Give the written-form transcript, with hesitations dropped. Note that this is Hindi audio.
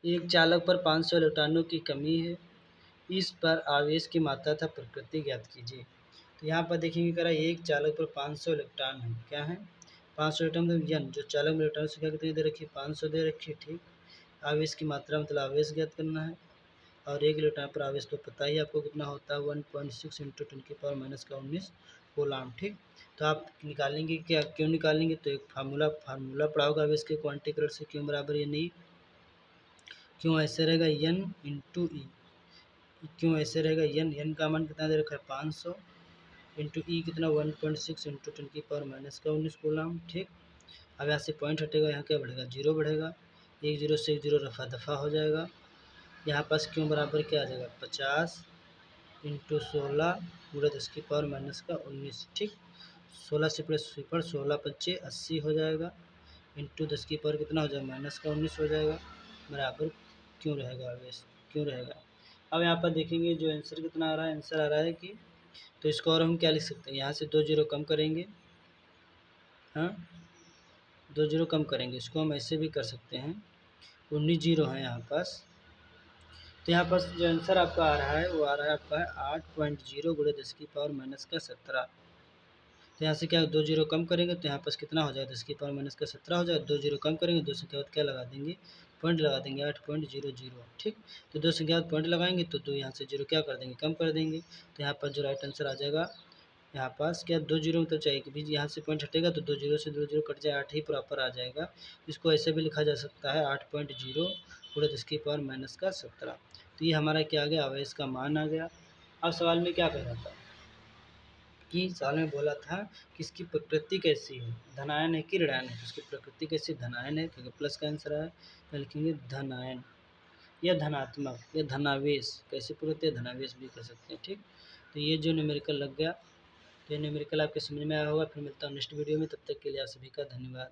एक चालक पर 500 इलेक्ट्रॉनों की कमी है, इस पर आवेश की मात्रा तथा प्रकृति ज्ञात कीजिए। तो यहाँ पर देखेंगे करा एक चालक पर 500 इलेक्ट्रॉन है, क्या है 500 इलेक्ट्रॉन मतलब यन, जो चालक में इलेक्ट्रॉन संख्या कितनी दे रखी है 500 दे रखी है, ठीक। आवेश की मात्रा मतलब आवेश ज्ञात करना है, और एक इलेक्ट्रॉन पर आवेश तो पता ही आपको कितना होता है 1.6 इंटू 10⁻⁻⁻⁻⁰ कूलाम, ठीक। तो आप निकालेंगे क्या, क्यों निकालेंगे, तो एक फार्मूला पढ़ा होगा आवेश के क्वांटीकरण से, क्यों बराबर एन ई, क्यों ऐसे रहेगा एन इंटू ई, क्यों ऐसे रहेगा एन का मान कितना दे रखा है 500 इंटू ई कितना 1.6 इंटू 10⁻⁻⁻⁻19 कूलाम, ठीक। अब यहाँ से पॉइंट हटेगा, यहाँ क्या बढ़ेगा जीरो बढ़ेगा, एक जीरो से एक जीरो रफा दफा हो जाएगा, यहाँ पास क्यों बराबर क्या आ जाएगा 50 इंटू 16 गुणा 10⁻⁻⁻19, ठीक। 16 से प्लस सिफर 16×5 = 80 हो जाएगा, इंटू 10 कितना हो जाएगा -19 हो जाएगा, बराबर क्यों रहेगा आवेश, क्यों रहेगा। अब यहाँ पर देखेंगे जो आंसर कितना आ रहा है, आंसर आ रहा है कि, तो इसको और हम क्या लिख सकते हैं, यहाँ से 2 जीरो कम करेंगे, हाँ 2 जीरो कम करेंगे, इसको हम ऐसे भी कर सकते हैं, 19 जीरो है यहाँ पास, तो यहाँ पर जो आंसर आपका आ रहा है वो आ रहा है आपका 8.0 गुणा 10⁻⁻17। तो यहाँ से क्या 2 जीरो कम करेंगे तो यहाँ पास कितना हो जाएगा 10⁻⁻17 हो जाएगा, 2 जीरो कम करेंगे 2 संख्या बाद क्या लगा देंगे पॉइंट लगा देंगे 8.00, ठीक। तो 2 संख्या बाद पॉइंट लगाएंगे तो 2 यहाँ से जीरो क्या कर देंगे कम कर देंगे, तो यहाँ पर जो राइट आंसर आ जाएगा यहाँ पास क्या 2 जीरो मतलब चाहिए कि बीच यहाँ से पॉइंट हटेगा तो 2 जीरो से 2 जीरो कट जाए 8 ही प्रॉपर आ जाएगा। इसको ऐसे भी लिखा जा सकता है 8.0 गुणा 10⁻⁻17। तो ये हमारा क्या आ गया आवेश का मान आ गया। अब सवाल में क्या कह रहा था कि सवाल में बोला था कि इसकी प्रकृति कैसी है, धनायन है कि ऋणायन है, इसकी प्रकृति कैसी धनायन है क्योंकि प्लस का आंसर है, तो लिखेंगे धनायन या धनात्मक या धनावेश, कैसे प्रकृति है धनावेश भी कह सकते हैं, ठीक। तो ये जो न्यूमेरिकल लग गया, तो ये न्यूमेरिकल आपके समझ में आया होगा। फिर मिलता हूँ नेक्स्ट वीडियो में, तब तक के लिए आप सभी का धन्यवाद।